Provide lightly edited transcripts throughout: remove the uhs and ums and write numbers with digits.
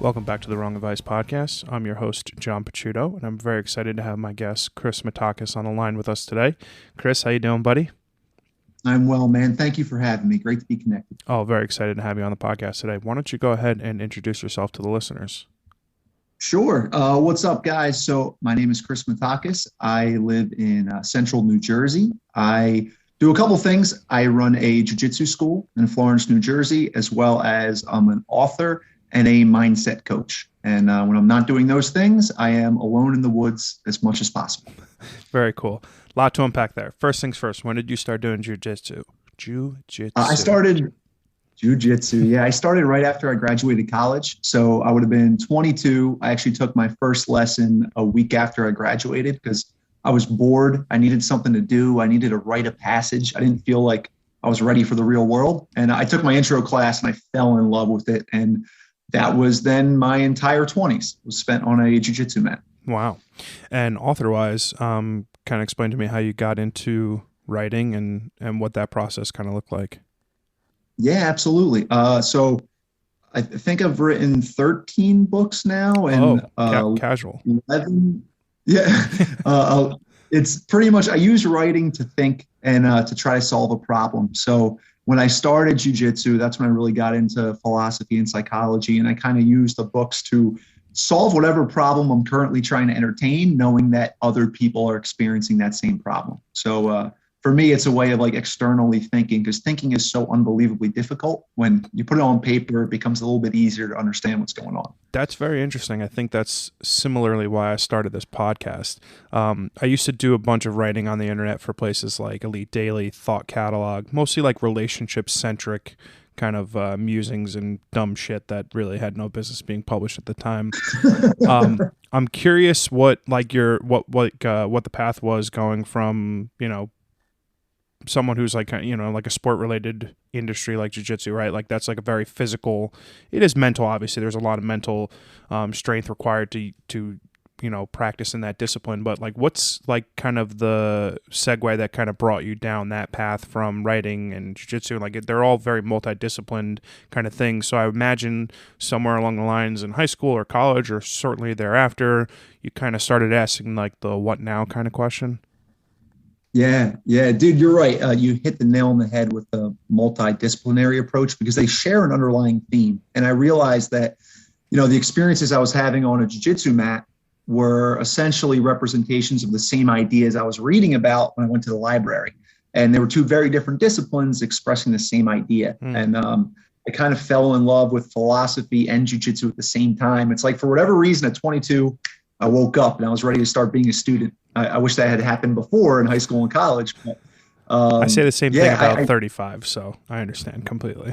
Welcome back to the Wrong Advice Podcast. I'm your host, John Pachuto, and I'm very excited to have my guest, Chris Matakas, on the line with us today. Chris, how you doing, buddy? I'm well, man. Thank you for having me. Great to be connected. Oh, very excited to have you on the podcast today. Why don't you go ahead and introduce yourself to the listeners? Sure. What's up, guys? So my name is Chris Matakas. I live in central New Jersey. I do a couple things. I run a jiu-jitsu school in Florence, New Jersey, as well as I'm an author and a mindset coach. And when I'm not doing those things, I am alone in the woods as much as possible. Very cool. A lot to unpack there. First things first, when did you start doing jiu-jitsu? I started jiu-jitsu. Yeah, I started right after I graduated college. So I would have been 22. I actually took my first lesson a week after I graduated because I was bored. I needed something to do. I needed a rite of passage. I didn't feel like I was ready for the real world. And I took my intro class and I fell in love with it. And that was then my entire 20s was spent on a jiu-jitsu mat. Wow. And author-wise, kind of explain to me how you got into writing and what that process kind of looked like. Yeah, absolutely. So I think I've written 13 books now and casual. 11. Yeah. It's pretty much, I use writing to think and to try to solve a problem. So when I started jiu-jitsu, that's when I really got into philosophy and psychology. And I kind of used the books to solve whatever problem I'm currently trying to entertain, knowing that other people are experiencing that same problem. So for me, it's a way of like externally thinking, because thinking is so unbelievably difficult. When you put it on paper, it becomes a little bit easier to understand what's going on. That's very interesting. I think that's similarly why I started this podcast. I used to do a bunch of writing on the internet for places like Elite Daily, Thought Catalog, mostly like relationship-centric kind of musings and dumb shit that really had no business being published at the time. I'm curious what the path was going from, someone who's like, like a sport related industry like jiu-jitsu, right? Like that's like a very physical, it is mental. Obviously there's a lot of mental strength required to practice in that discipline, but like what's like kind of the segue that kind of brought you down that path from writing and jiu-jitsu? Like they're all very multidisciplined kind of things. So I imagine somewhere along the lines in high school or college or certainly thereafter, you kind of started asking like the what now kind of question. Yeah, dude, you're right. You hit the nail on the head with the multidisciplinary approach because they share an underlying theme. And I realized that, the experiences I was having on a jiu-jitsu mat were essentially representations of the same ideas I was reading about when I went to the library. And there were two very different disciplines expressing the same idea. And I kind of fell in love with philosophy and jiu-jitsu at the same time. It's like, for whatever reason, at 22, I woke up and I was ready to start being a student. I wish that had happened before in high school and college. But, I say the same thing about 35, so I understand completely.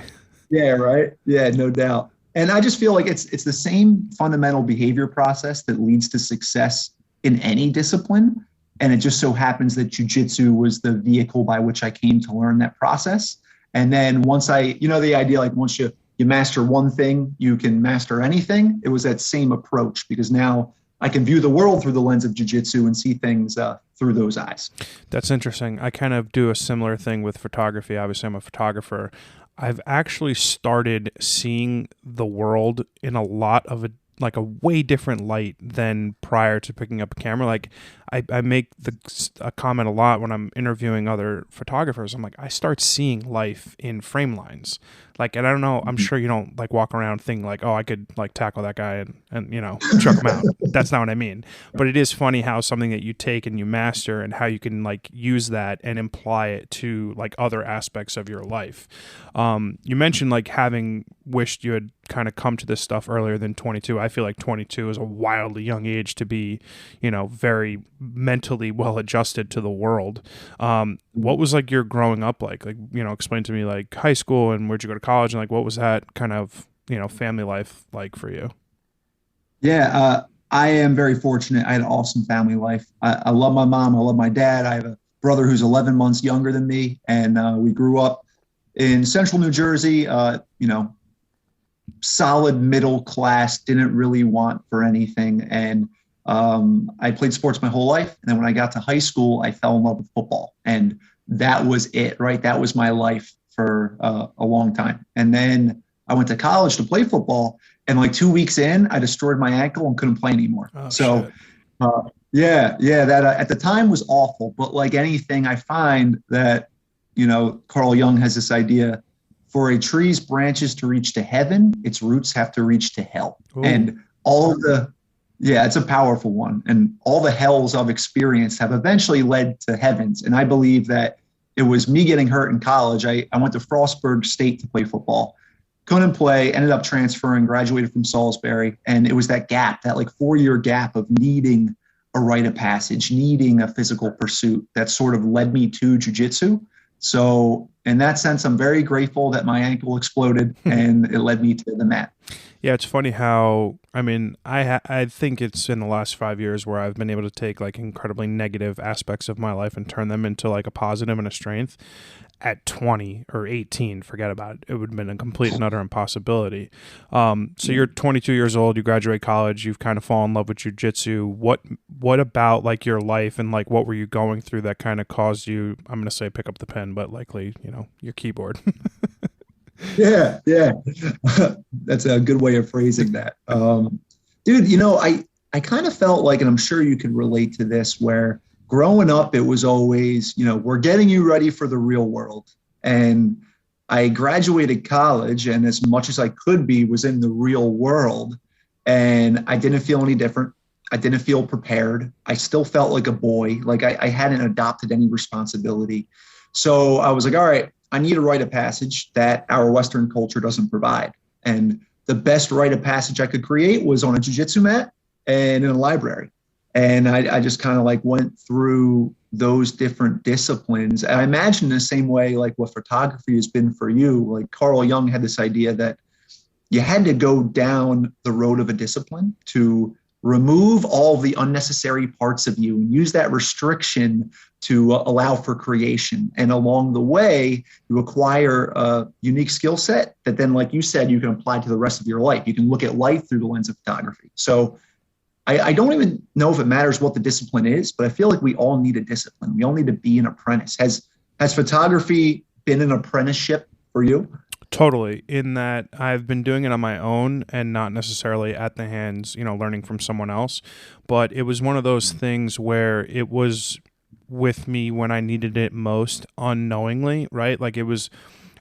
Yeah, right. Yeah, no doubt. And I just feel like it's the same fundamental behavior process that leads to success in any discipline. And it just so happens that jiu-jitsu was the vehicle by which I came to learn that process. And then once the idea, like once you master one thing, you can master anything. It was that same approach because now I can view the world through the lens of jiu-jitsu and see things through those eyes. That's interesting. I kind of do a similar thing with photography. Obviously, I'm a photographer. I've actually started seeing the world in a lot of a way different light than prior to picking up a camera. Like I make a comment a lot when I'm interviewing other photographers. I'm like, I start seeing life in frame lines. Like, and I don't know, I'm sure you don't like walk around thinking like, oh, I could like tackle that guy and chuck him out. That's not what I mean. But it is funny how something that you take and you master and how you can like use that and apply it to like other aspects of your life. You mentioned like having wished you had kind of come to this stuff earlier than 22. I feel like 22 is a wildly young age to be, very mentally well adjusted to the world. What was like your growing up like, explain to me like high school and where'd you go to college and like what was that kind of family life like for you? Yeah, I am very fortunate. I had an awesome family life. I love my mom. I love my dad. I have a brother who's 11 months younger than me, and we grew up in central New Jersey. Solid middle class. Didn't really want for anything, and I played sports my whole life. And then when I got to high school, I fell in love with football, and that was it. Right, that was my life for a long time. And then I went to college to play football, and like 2 weeks in, I destroyed my ankle and couldn't play anymore. Oh So, shit. yeah, that at the time was awful. But like anything, I find that, Carl Jung has this idea: for a tree's branches to reach to heaven, its roots have to reach to hell. Ooh. And all of the, yeah, it's a powerful one. And all the hells I've experienced have eventually led to heavens. And I believe that it was me getting hurt in college. I went to Frostburg State to play football. Couldn't play, ended up transferring, graduated from Salisbury. And it was that gap, that like 4-year gap of needing a rite of passage, needing a physical pursuit that sort of led me to jiu-jitsu. So in that sense, I'm very grateful that my ankle exploded and it led me to the mat. Yeah, it's funny how I mean I think it's in the last 5 years where I've been able to take like incredibly negative aspects of my life and turn them into like a positive and a strength. At 20 or 18, forget about it. It would have been a complete and utter impossibility. So you're 22 years old, you graduate college, you've kind of fallen in love with jiu-jitsu. What about like your life and like what were you going through that kind of caused you, I'm going to say pick up the pen, but likely, your keyboard. Yeah. That's a good way of phrasing that. Dude, I kind of felt like, and I'm sure you could relate to this, where growing up, it was always, we're getting you ready for the real world. And I graduated college, and as much as I could be, was in the real world. And I didn't feel any different. I didn't feel prepared. I still felt like a boy, like I hadn't adopted any responsibility. So I was like, all right, I need a rite of passage that our Western culture doesn't provide. And the best rite of passage I could create was on a jiu-jitsu mat and in a library. And I just kind of like went through those different disciplines. And I imagine the same way, like what photography has been for you. Like Carl Jung had this idea that you had to go down the road of a discipline to remove all the unnecessary parts of you and use that restriction to allow for creation. And along the way, you acquire a unique skill set that then, like you said, you can apply to the rest of your life. You can look at life through the lens of photography. So I don't even know if it matters what the discipline is, but I feel like we all need a discipline. We all need to be an apprentice. Has photography been an apprenticeship for you? Totally. In that I've been doing it on my own and not necessarily at the hands, learning from someone else. But it was one of those things where it was with me when I needed it most unknowingly, right? Like it was,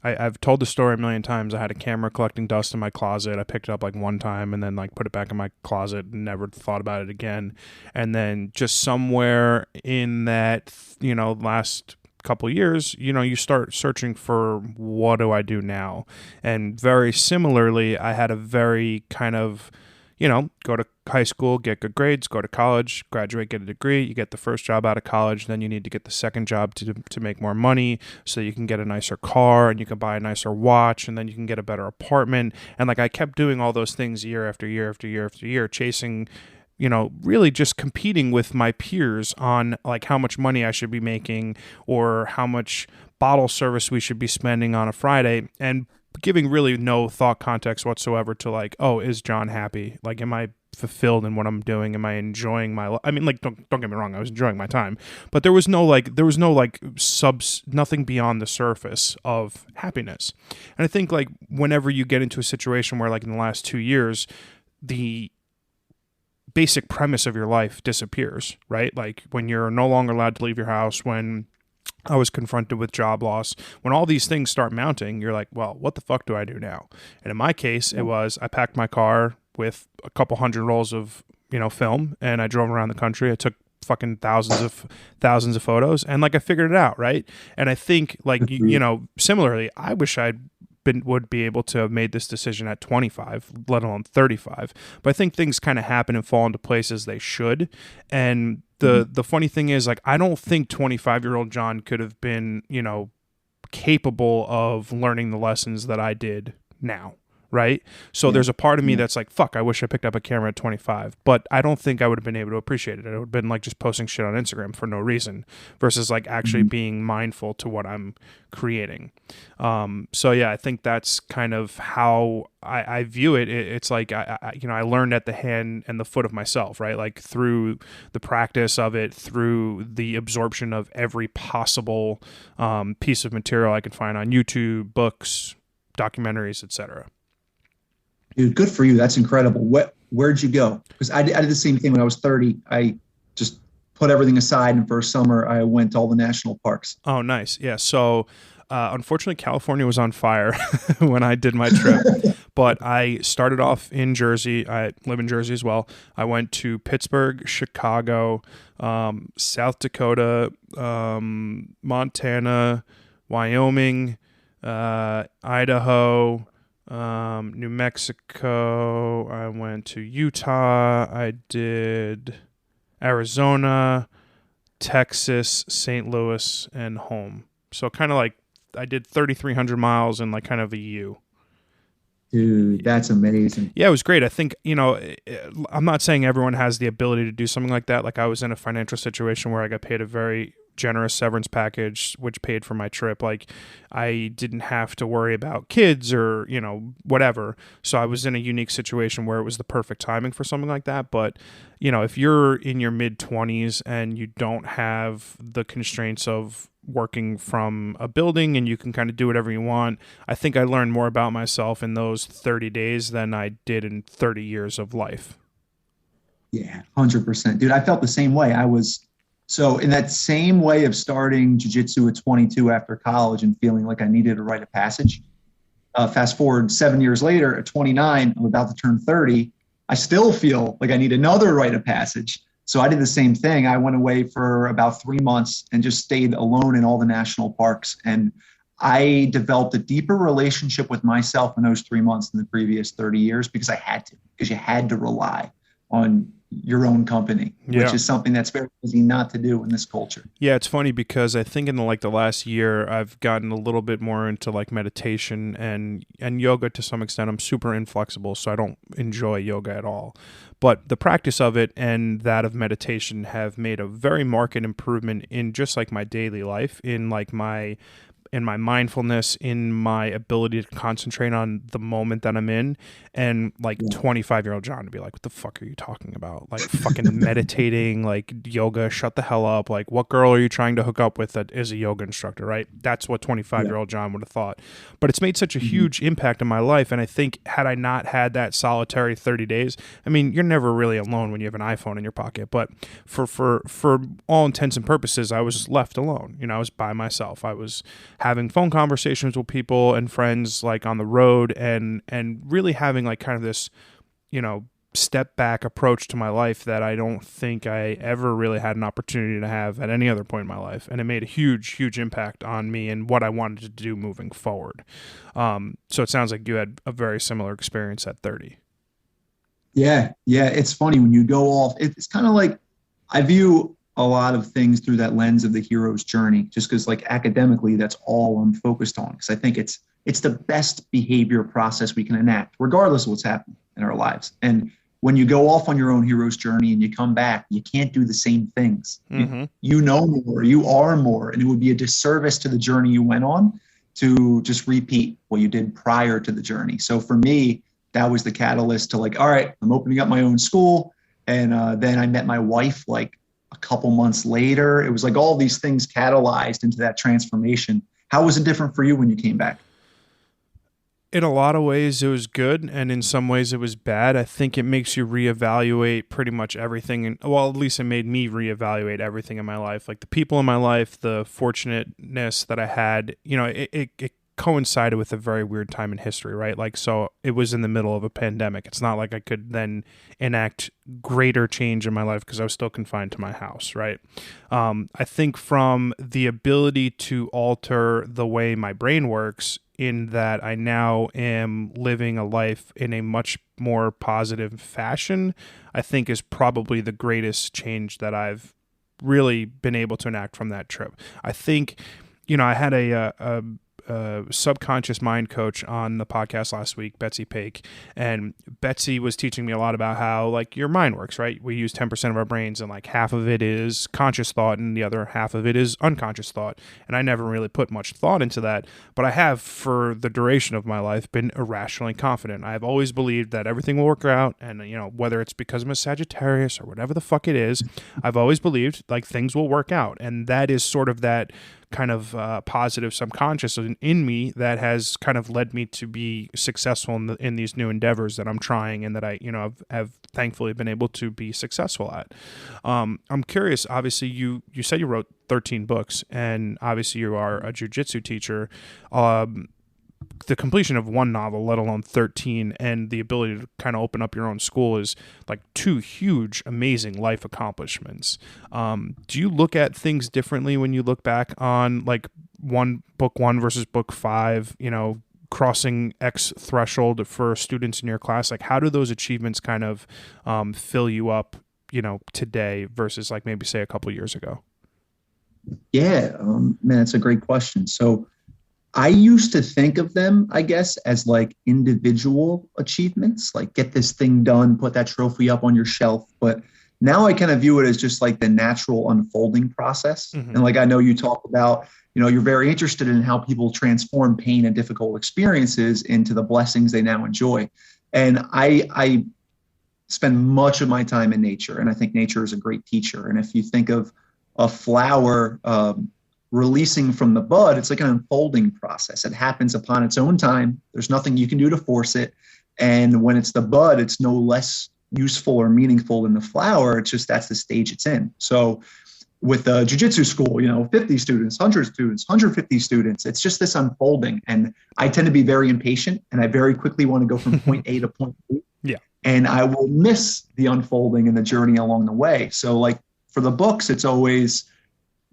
I've told the story a million times. I had a camera collecting dust in my closet. I picked it up like one time and then like put it back in my closet and never thought about it again. And then just somewhere in that, last couple years, you start searching for what do I do now? And very similarly, I had a very kind of, go to high school, get good grades, go to college, graduate, get a degree, you get the first job out of college, then you need to get the second job to make more money so you can get a nicer car and you can buy a nicer watch and then you can get a better apartment. And like I kept doing all those things year after year after year after year, chasing really just competing with my peers on like how much money I should be making or how much bottle service we should be spending on a Friday, and giving really no thought context whatsoever to like, oh, is John happy? Like, am I fulfilled in what I'm doing? Am I enjoying my life? I mean, like, don't get me wrong, I was enjoying my time, but there was no nothing beyond the surface of happiness. And I think like whenever you get into a situation where like in the last 2 years, the basic premise of your life disappears, right? Like when you're no longer allowed to leave your house, when I was confronted with job loss, when all these things start mounting, you're like, well, what the fuck do I do now? And in my case, it was I packed my car with a couple hundred rolls of, film, and I drove around the country. I took fucking thousands of photos, and like I figured it out, right? And I think like similarly, I wish would be able to have made this decision at 25, let alone 35. But I think things kind of happen and fall into place as they should. And the funny thing is, like, I don't think 25-year-old John could have been, capable of learning the lessons that I did now. Right. So there's a part of me that's like, fuck, I wish I picked up a camera at 25, but I don't think I would have been able to appreciate it. It would have been like just posting shit on Instagram for no reason versus like actually being mindful to what I'm creating. So yeah, I think that's kind of how I view it. It's like, I learned at the hand and the foot of myself, right? Like through the practice of it, through the absorption of every possible piece of material I could find on YouTube, books, documentaries, etc. Dude, good for you. That's incredible. Where'd you go? Because I did the same thing when I was 30. I just put everything aside, and for a summer, I went to all the national parks. Oh, nice. Yeah. So, unfortunately, California was on fire when I did my trip, but I started off in Jersey. I live in Jersey as well. I went to Pittsburgh, Chicago, South Dakota, Montana, Wyoming, Idaho, New Mexico. I went to Utah. I did Arizona, Texas, St. Louis, and home. So kind of like I did 3,300 miles in like kind of a U. Dude, that's amazing. Yeah, it was great. I think, I'm not saying everyone has the ability to do something like that. Like I was in a financial situation where I got paid a very generous severance package, which paid for my trip. Like I didn't have to worry about kids or, whatever. So I was in a unique situation where it was the perfect timing for something like that. But, if you're in your mid 20s and you don't have the constraints of working from a building and you can kind of do whatever you want, I think I learned more about myself in those 30 days than I did in 30 years of life. Yeah, 100%. Dude, I felt the same way. So in that same way of starting jiu-jitsu at 22 after college and feeling like I needed a rite of passage. Fast forward 7 years later at 29, I'm about to turn 30. I still feel like I need another rite of passage. So I did the same thing. I went away for about 3 months and just stayed alone in all the national parks. And I developed a deeper relationship with myself in those 3 months than the previous 30 years because you had to rely on your own company, which is something that's very easy not to do in this culture. Yeah, it's funny because I think in the last year I've gotten a little bit more into like meditation and yoga to some extent. I'm super inflexible, so I don't enjoy yoga at all. But the practice of it and that of meditation have made a very marked improvement in just like my daily life, in my mindfulness, in my ability to concentrate on the moment that I'm in. And like 25-year-old John would be like, what the fuck are you talking about? Like fucking meditating, like yoga, shut the hell up. Like what girl are you trying to hook up with that is a yoga instructor, right? That's what 25-year-old John would have thought. But it's made such a huge impact in my life. And I think had I not had that solitary 30 days, I mean, you're never really alone when you have an iPhone in your pocket. But for all intents and purposes, I was left alone. I was by myself. I was having phone conversations with people and friends like on the road and really having like kind of this, step back approach to my life that I don't think I ever really had an opportunity to have at any other point in my life. And it made a huge, huge impact on me and what I wanted to do moving forward. So it sounds like you had a very similar experience at 30. Yeah. It's funny when you go off, it's kind of like I view a lot of things through that lens of the hero's journey, just because like academically, that's all I'm focused on. Because I think it's the best behavior process we can enact, regardless of what's happening in our lives. And when you go off on your own hero's journey and you come back, you can't do the same things. Mm-hmm. You know more, you are more, and it would be a disservice to the journey you went on to just repeat what you did prior to the journey. So for me, that was the catalyst to like, all right, I'm opening up my own school. And then I met my wife like a couple months later. It was like all these things catalyzed into that transformation. How was it different for you when you came back? In a lot of ways, it was good, and in some ways, it was bad. I think it makes you reevaluate pretty much everything. And well, at least it made me reevaluate everything in my life, like the people in my life, the fortunateness that I had. It coincided with a very weird time in history, right? Like, so it was in the middle of a pandemic. It's not like I could then enact greater change in my life because I was still confined to my house, right? I think from the ability to alter the way my brain works, in that I now am living a life in a much more positive fashion, I think is probably the greatest change that I've really been able to enact from that trip. I think, I had a subconscious mind coach on the podcast last week, Betsy Pake, and Betsy was teaching me a lot about how like your mind works, right? We use 10% of our brains and like half of it is conscious thought and the other half of it is unconscious thought. And I never really put much thought into that, but I have for the duration of my life been irrationally confident. I've always believed that everything will work out, and whether it's because I'm a Sagittarius or whatever the fuck it is, I've always believed like things will work out. And that is sort of that kind of positive subconscious in me that has kind of led me to be successful in these new endeavors that I'm trying and that I, have thankfully been able to be successful at. I'm curious, obviously you said you wrote 13 books, and obviously you are a jiu-jitsu teacher. The completion of one novel, let alone 13, and the ability to kind of open up your own school is like two huge, amazing life accomplishments. Do you look at things differently when you look back on like book one versus book five, crossing X threshold for students in your class? Like, how do those achievements kind of fill you up, today versus like maybe say a couple years ago? Yeah, man, that's a great question. So I used to think of them, I guess, as like individual achievements, like get this thing done, put that trophy up on your shelf. But now I kind of view it as just like the natural unfolding process. Mm-hmm. And like I know you talk about, you're very interested in how people transform pain and difficult experiences into the blessings they now enjoy. And I spend much of my time in nature, and I think nature is a great teacher. And if you think of a flower, releasing from the bud, it's like an unfolding process. It happens upon its own time. There's nothing you can do to force it. And when it's the bud, it's no less useful or meaningful than the flower. It's just that's the stage it's in. So with the jiu-jitsu school, 50 students, 100 students, 150 students, it's just this unfolding. And I tend to be very impatient, and I very quickly want to go from point A to point B. Yeah. And I will miss the unfolding and the journey along the way. So like for the books, it's always,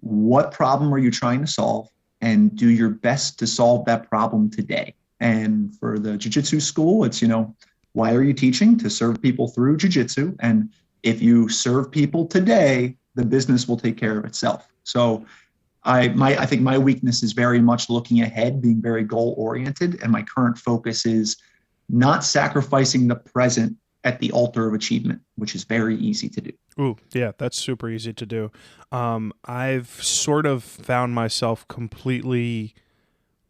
what problem are you trying to solve, and do your best to solve that problem today. And for the jiu-jitsu school, it's, why are you teaching? To serve people through jiu-jitsu. And if you serve people today, the business will take care of itself. So I think my weakness is very much looking ahead, being very goal oriented. And my current focus is not sacrificing the present at the altar of achievement, which is very easy to do. Ooh, yeah, that's super easy to do. I've sort of found myself completely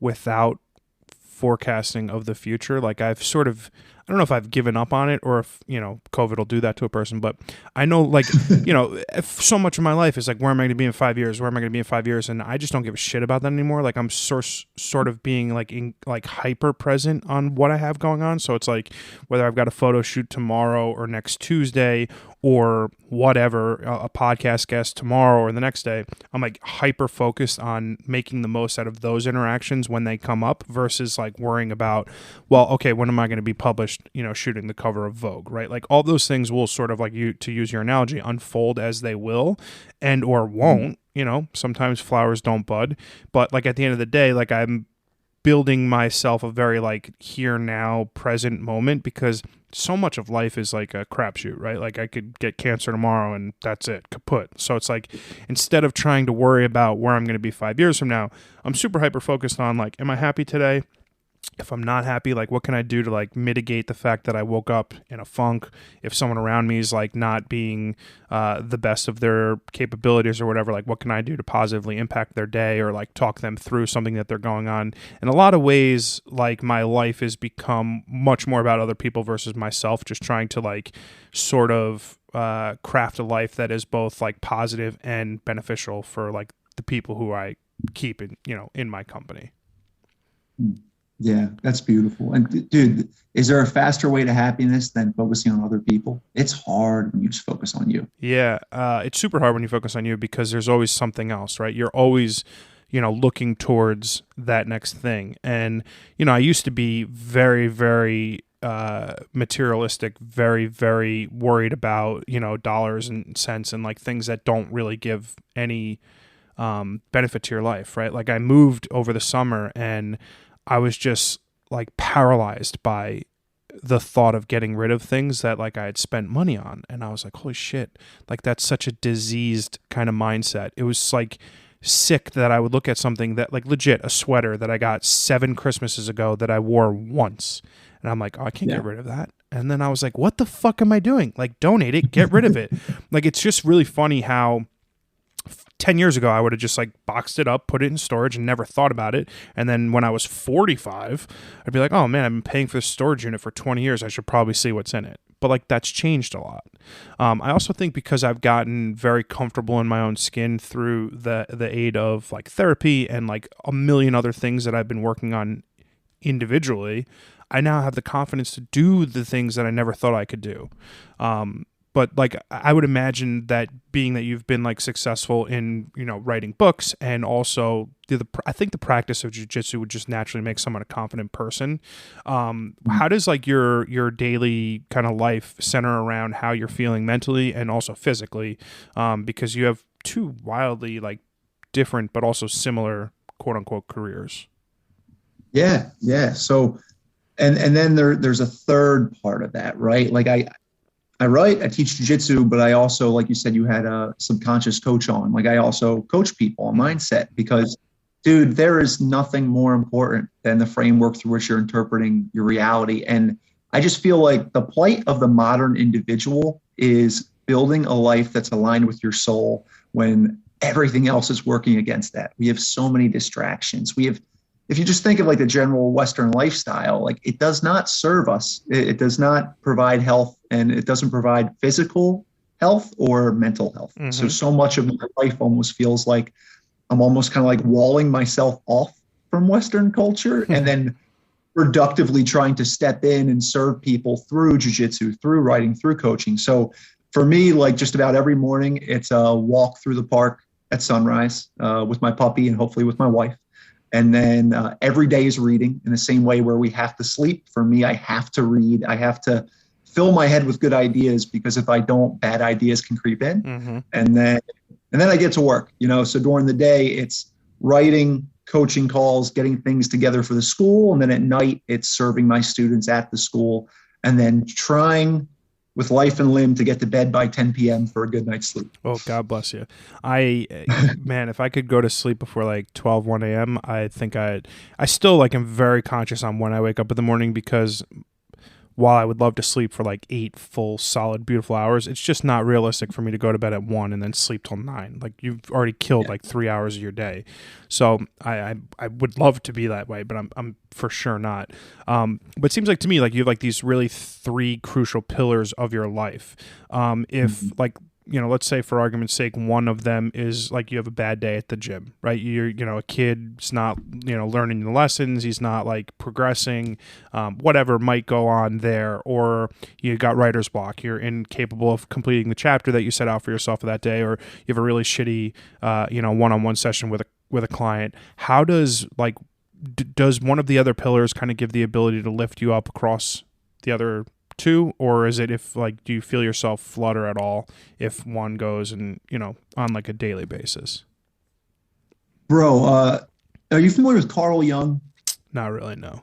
without forecasting of the future. Like I don't know if I've given up on it or if, COVID will do that to a person, but I know like, if so much of my life is like, where am I going to be in 5 years? Where am I going to be in 5 years? And I just don't give a shit about that anymore. Like I'm sort of being like hyper present on what I have going on. So it's like whether I've got a photo shoot tomorrow or next Tuesday or whatever, a podcast guest tomorrow or the next day, I'm like hyper focused on making the most out of those interactions when they come up versus like worrying about, well, okay, when am I going to be published, shooting the cover of Vogue, right? Like all those things will sort of like to use your analogy, unfold as they will and or won't, sometimes flowers don't bud, but like at the end of the day, like I'm building myself a very like here now present moment because so much of life is like a crapshoot, right? Like I could get cancer tomorrow and that's it, kaput. So it's like instead of trying to worry about where I'm going to be 5 years from now, I'm super hyper focused on like, am I happy today? If I'm not happy, like what can I do to like mitigate the fact that I woke up in a funk? If someone around me is like not being the best of their capabilities or whatever, like what can I do to positively impact their day or like talk them through something that they're going on? In a lot of ways, like my life has become much more about other people versus myself, just trying to like sort of craft a life that is both like positive and beneficial for like the people who I keep in my company. Yeah, that's beautiful. And dude, is there a faster way to happiness than focusing on other people? It's hard when you just focus on you. Yeah, it's super hard when you focus on you because there's always something else, right? You're always, looking towards that next thing. And, I used to be very, very materialistic, very, very worried about, dollars and cents and like things that don't really give any benefit to your life, right? Like I moved over the summer and I was just like paralyzed by the thought of getting rid of things that like I had spent money on. And I was like, holy shit, like that's such a diseased kind of mindset. It was like sick that I would look at something that like legit a sweater that I got 7 Christmases ago that I wore once. And I'm like, oh, I can't get rid of that. And then I was like, what the fuck am I doing? Like donate it, get rid of it. Like, it's just really funny how 10 years ago, I would have just like boxed it up, put it in storage and never thought about it. And then when I was 45, I'd be like, oh man, I've been paying for the storage unit for 20 years. I should probably see what's in it. but like that's changed a lot. I also think because I've gotten very comfortable in my own skin through the aid of like therapy and like a million other things that I've been working on individually, I now have the confidence to do the things that I never thought I could do. But like I would imagine that being that you've been like successful in, you know, writing books and also I think the practice of jiu-jitsu would just naturally make someone a confident person. How does like your daily kind of life center around how you're feeling mentally and also physically? Because you have two wildly like different but also similar quote unquote careers. Yeah. Yeah. So, and then there's a third part of that, right? Like I write, I teach jiu-jitsu, but I also, like you said, you had a subconscious coach on. Like I also coach people on mindset because, dude, there is nothing more important than the framework through which you're interpreting your reality. And I just feel like the plight of the modern individual is building a life that's aligned with your soul when everything else is working against that. We have so many distractions. If you just think of like the general Western lifestyle, like it does not serve us. It does not provide health, and it doesn't provide physical health or mental health. Mm-hmm. So much of my life almost feels like I'm almost kind of like walling myself off from Western culture and then productively trying to step in and serve people through jiu-jitsu, through writing, through coaching. So for me, like just about every morning, it's a walk through the park at sunrise with my puppy and hopefully with my wife. And then every day is reading in the same way where we have to sleep. For me, I have to read. I have to fill my head with good ideas because if I don't, bad ideas can creep in. Mm-hmm. And then I get to work, you know, so during the day it's writing, coaching calls, getting things together for the school. And then at night it's serving my students at the school and then trying with life and limb to get to bed by 10 p.m. for a good night's sleep. Oh, God bless you. Man, if I could go to sleep before like 12, 1 a.m., I think I still like am very conscious on when I wake up in the morning because while I would love to sleep for like 8 full, solid, beautiful hours, it's just not realistic for me to go to bed at 1 and then sleep till 9. Like you've already killed like 3 hours of your day. So I would love to be that way, but I'm for sure not. But it seems like to me like you have like these really 3 crucial pillars of your life. If like, you know, let's say for argument's sake, one of them is like you have a bad day at the gym, right? A kid's not, learning the lessons. He's not like progressing, whatever might go on there. Or you got writer's block. You're incapable of completing the chapter that you set out for yourself for that day, or you have a really shitty, one-on-one session with a client. How does does one of the other pillars kind of give the ability to lift you up across the other two, or is it do you feel yourself flutter at all if one goes and on like a daily basis? Bro, are you familiar with Carl Jung? Not really, no.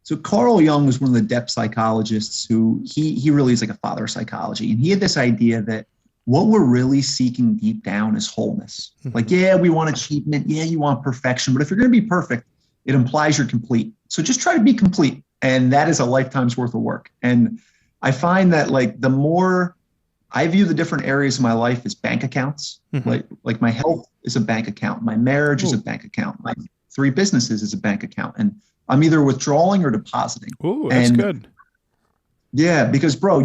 So Carl Jung was one of the depth psychologists who he really is like a father of psychology, and he had this idea that what we're really seeking deep down is wholeness. Like, yeah, we want achievement, yeah, you want perfection, but if you're going to be perfect, it implies you're complete. So just try to be complete. And that is a lifetime's worth of work. And I find that the more I view the different areas of my life as bank accounts, like my health is a bank account. My marriage is a bank account. My 3 businesses is a bank account. And I'm either withdrawing or depositing. Ooh, that's good. Yeah, because bro,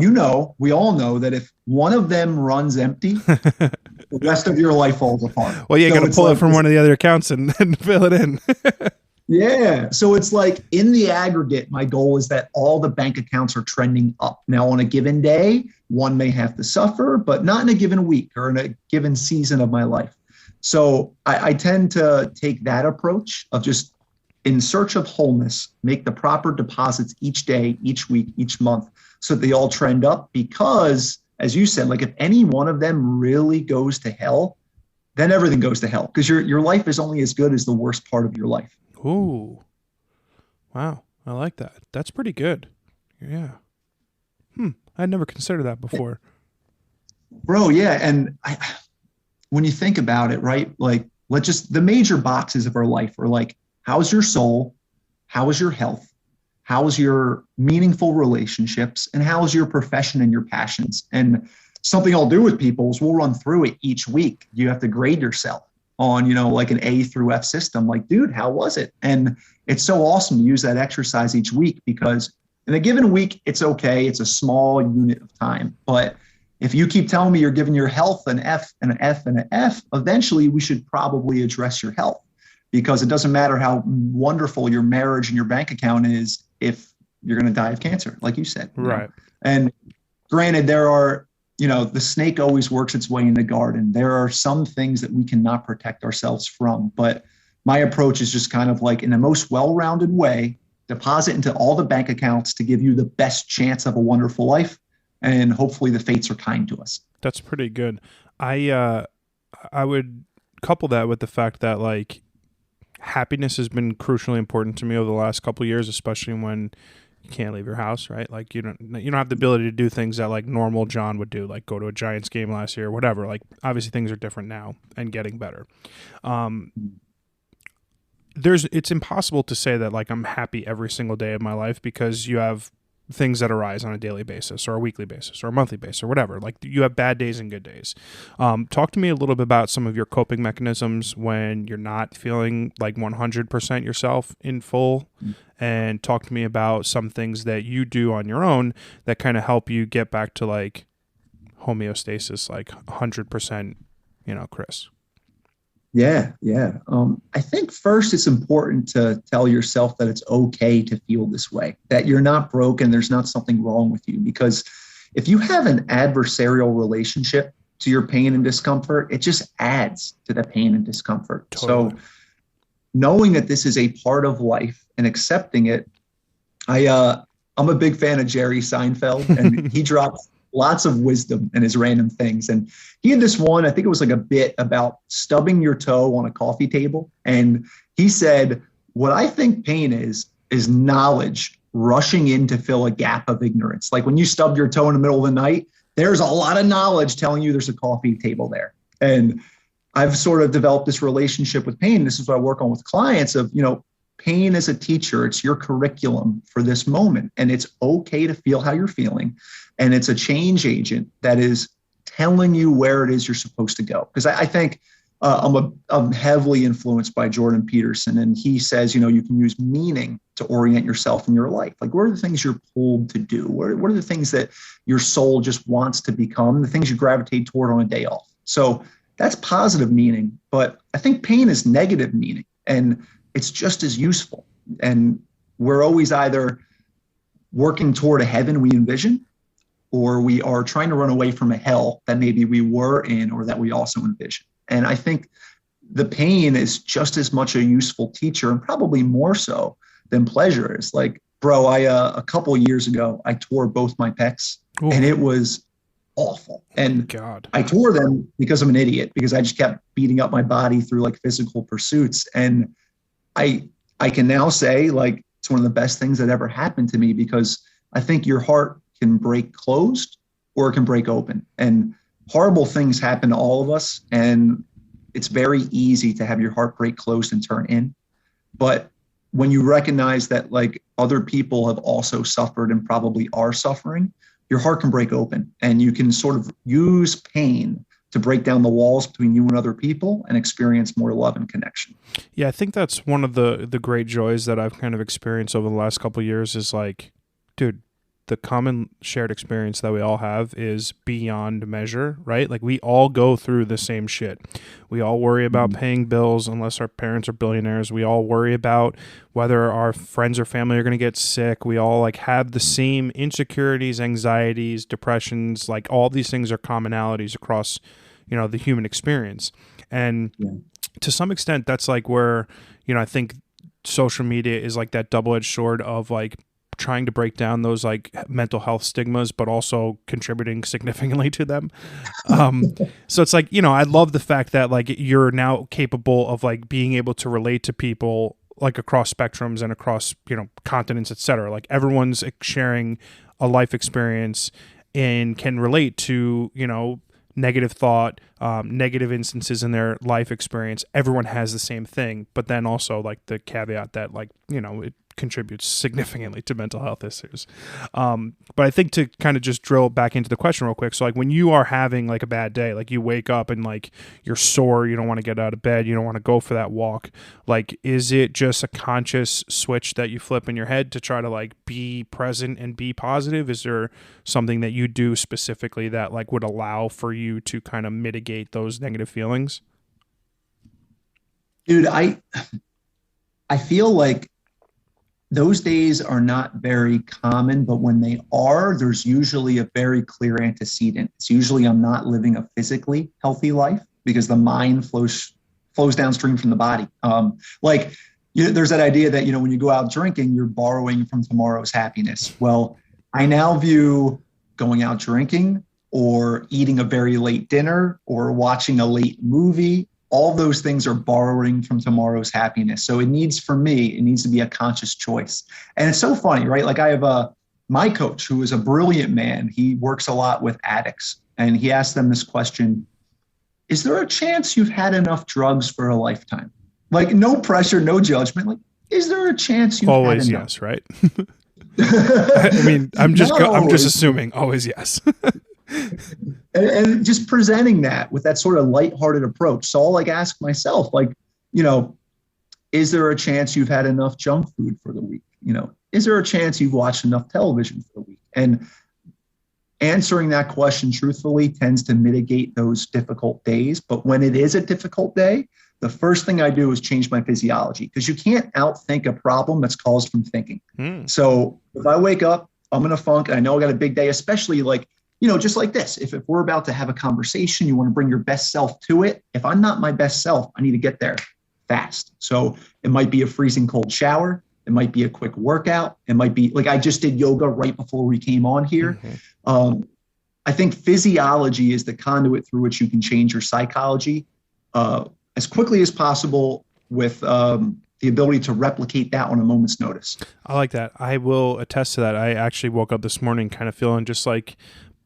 we all know that if one of them runs empty, the rest of your life falls apart. Well, you got to pull it from one of the other accounts and fill it in. Yeah. So it's like in the aggregate, my goal is that all the bank accounts are trending up. Now on a given day, one may have to suffer, but not in a given week or in a given season of my life. So I tend to take that approach of just in search of wholeness, make the proper deposits each day, each week, each month, so that they all trend up. Because as you said, if any one of them really goes to hell, then everything goes to hell because your life is only as good as the worst part of your life. Ooh. Wow. I like that. That's pretty good. Yeah. I'd never considered that before. Bro, yeah. And when you think about it, right? The major boxes of our life are how's your soul? How is your health? How is your meaningful relationships? And how is your profession and your passions? And something I'll do with people is we'll run through it each week. You have to grade yourself on, an A through F system. Dude, how was it? And it's so awesome to use that exercise each week because In a given week, it's okay. It's a small unit of time. But if you keep telling me you're giving your health an F and an F and an F, eventually we should probably address your health, because it doesn't matter how wonderful your marriage and your bank account is if you're going to die of cancer, like you said. Right. And granted, there are, the snake always works its way in the garden. There are some things that we cannot protect ourselves from. But my approach is just kind of like, in the most well-rounded way, deposit into all the bank accounts to give you the best chance of a wonderful life. And hopefully the fates are kind to us. That's pretty good. I would couple that with the fact that like happiness has been crucially important to me over the last couple of years, especially when you can't leave your house, right? Like you don't have the ability to do things that like normal John would do, like go to a Giants game last year or whatever. Like obviously things are different now and getting better. It's impossible to say that like I'm happy every single day of my life, because you have things that arise on a daily basis or a weekly basis or a monthly basis or whatever. Like you have bad days and good days. Talk to me a little bit about some of your coping mechanisms when you're not feeling like 100% yourself in full, and talk to me about some things that you do on your own that kind of help you get back to like homeostasis, like 100%, Chris. Yeah. I think first it's important to tell yourself that it's okay to feel this way, that you're not broken. There's not something wrong with you, because if you have an adversarial relationship to your pain and discomfort, it just adds to the pain and discomfort. Totally. So knowing that this is a part of life and accepting it, I'm a big fan of Jerry Seinfeld, and he drops lots of wisdom in his random things. And he had this one, I think it was like a bit about stubbing your toe on a coffee table. And he said, what I think pain is knowledge rushing in to fill a gap of ignorance. Like when you stub your toe in the middle of the night, there's a lot of knowledge telling you there's a coffee table there. And I've sort of developed this relationship with pain. This is what I work on with clients of, pain is a teacher. It's your curriculum for this moment. And it's okay to feel how you're feeling. And it's a change agent that is telling you where it is you're supposed to go. Because I think I'm heavily influenced by Jordan Peterson. And he says, you can use meaning to orient yourself in your life. Like, what are the things you're pulled to do? What are the things that your soul just wants to become? The things you gravitate toward on a day off. So that's positive meaning. But I think pain is negative meaning. And it's just as useful. And we're always either working toward a heaven we envision, or we are trying to run away from a hell that maybe we were in or that we also envision. And I think the pain is just as much a useful teacher, and probably more so than pleasure is. Like, bro, a couple of years ago, I tore both my pecs. Ooh. And it was awful. And God, I tore them because I'm an idiot, because I just kept beating up my body through like physical pursuits. And I can now say, like, it's one of the best things that ever happened to me, because I think your heart can break closed or it can break open. And horrible things happen to all of us. And it's very easy to have your heart break closed and turn in. But when you recognize that like other people have also suffered and probably are suffering, your heart can break open, and you can sort of use pain to break down the walls between you and other people and experience more love and connection. Yeah, I think that's one of the great joys that I've kind of experienced over the last couple of years is like, dude, the common shared experience that we all have is beyond measure, right? Like we all go through the same shit. We all worry about paying bills unless our parents are billionaires. We all worry about whether our friends or family are going to get sick. We all like have the same insecurities, anxieties, depressions, like all these things are commonalities across, the human experience. And to some extent, that's like where, I think social media is like that double-edged sword of like trying to break down those like mental health stigmas, but also contributing significantly to them. So it's like, I love the fact that like you're now capable of like being able to relate to people like across spectrums and across, continents, et cetera. Like everyone's sharing a life experience and can relate to, negative thought, negative instances in their life experience. Everyone has the same thing, but then also like the caveat that like, contributes significantly to mental health issues. But I think to kind of just drill back into the question real quick. So like when you are having like a bad day, like you wake up and like you're sore, you don't want to get out of bed, you don't want to go for that walk. Like, is it just a conscious switch that you flip in your head to try to like be present and be positive? Is there something that you do specifically that like would allow for you to kind of mitigate those negative feelings? Dude, I feel like those days are not very common, but when they are, there's usually a very clear antecedent. It's usually I'm not living a physically healthy life because the mind flows downstream from the body. There's that idea that, when you go out drinking, you're borrowing from tomorrow's happiness. Well, I now view going out drinking or eating a very late dinner or watching a late movie, all those things are borrowing from tomorrow's happiness. So it needs to be a conscious choice. And it's so funny, right? Like I have my coach who is a brilliant man. He works a lot with addicts and he asked them this question: is there a chance you've had enough drugs for a lifetime? Like no pressure, no judgment. Like, is there a chance you've always had enough? Yes, right? I mean, I'm just assuming always yes. And just presenting that with that sort of lighthearted approach. So I'll like ask myself, like, is there a chance you've had enough junk food for the week? Is there a chance you've watched enough television for the week? And answering that question truthfully tends to mitigate those difficult days. But when it is a difficult day, the first thing I do is change my physiology, because you can't outthink a problem that's caused from thinking. So if I wake up, I'm in a funk, and I know I got a big day, especially like, just like this. If we're about to have a conversation, you want to bring your best self to it. If I'm not my best self, I need to get there fast. So it might be a freezing cold shower. It might be a quick workout. It might be like I just did yoga right before we came on here. I think physiology is the conduit through which you can change your psychology as quickly as possible with the ability to replicate that on a moment's notice. I like that. I will attest to that. I actually woke up this morning kind of feeling just like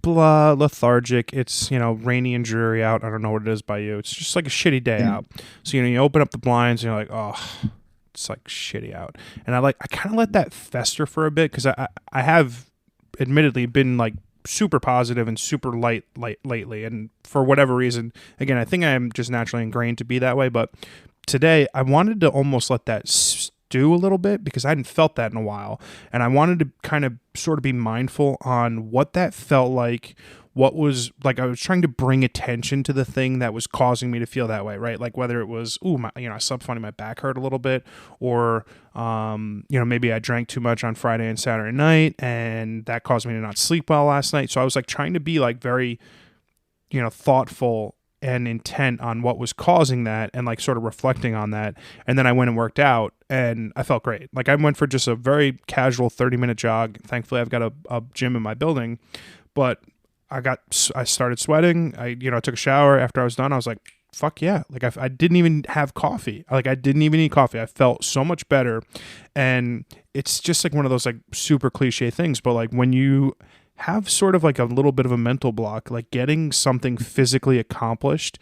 blah, lethargic. It's, rainy and dreary out. I don't know what it is by you. It's just like a shitty day out. So, you open up the blinds and you're like, oh, it's like shitty out. And I kind of let that fester for a bit, because I have admittedly been like super positive and super light lately. And for whatever reason, again, I think I'm just naturally ingrained to be that way. But today I wanted to almost let that stew a little bit, because I hadn't felt that in a while. And I wanted to kind of sort of be mindful on what that felt like. What was like, I was trying to bring attention to the thing that was causing me to feel that way, right? Like whether it was, I slept funny, my back hurt a little bit, or, maybe I drank too much on Friday and Saturday night, and that caused me to not sleep well last night. So I was like trying to be like very, thoughtful and intent on what was causing that, and like sort of reflecting on that. And then I went and worked out and I felt great. Like I went for just a very casual 30-minute jog. Thankfully I've got a gym in my building, but I started sweating. I took a shower. After I was done, I was like, fuck yeah. Like I didn't even have coffee. Like I didn't even eat coffee. I felt so much better. And it's just like one of those like super cliche things, but like when you have sort of like a little bit of a mental block, like getting something physically accomplished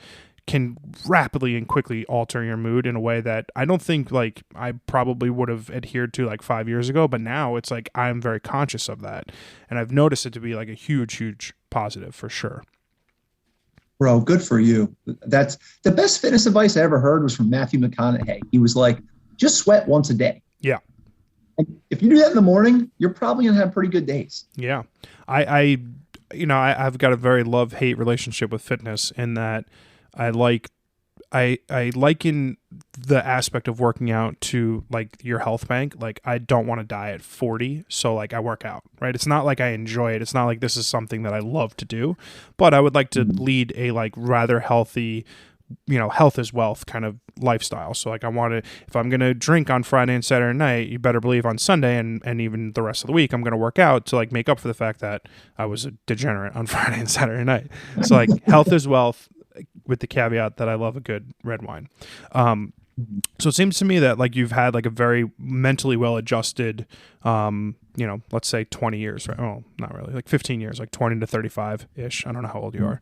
can rapidly and quickly alter your mood in a way that I don't think like I probably would have adhered to like 5 years ago. But now it's like I'm very conscious of that, and I've noticed it to be like a huge positive for sure. Bro, good for you. That's the best fitness advice I ever heard was from Matthew McConaughey. He was like, just sweat once a day. Yeah. And if you do that in the morning, you're probably gonna have pretty good days. Yeah. I've got a very love-hate relationship with fitness, in that I liken the aspect of working out to like your health bank. Like I don't want to die at 40. So like I work out, right? It's not like I enjoy it. It's not like this is something that I love to do, but I would like to lead a like rather healthy, health is wealth kind of lifestyle. So like I want to, if I'm going to drink on Friday and Saturday night, you better believe on Sunday and even the rest of the week, I'm going to work out to like make up for the fact that I was a degenerate on Friday and Saturday night. So like health is wealth, with the caveat that I love a good red wine. So it seems to me that like you've had like a very mentally well-adjusted let's say 20 years, right? Oh, not really, like 15 years, like 20 to 35 ish. I don't know how old you are,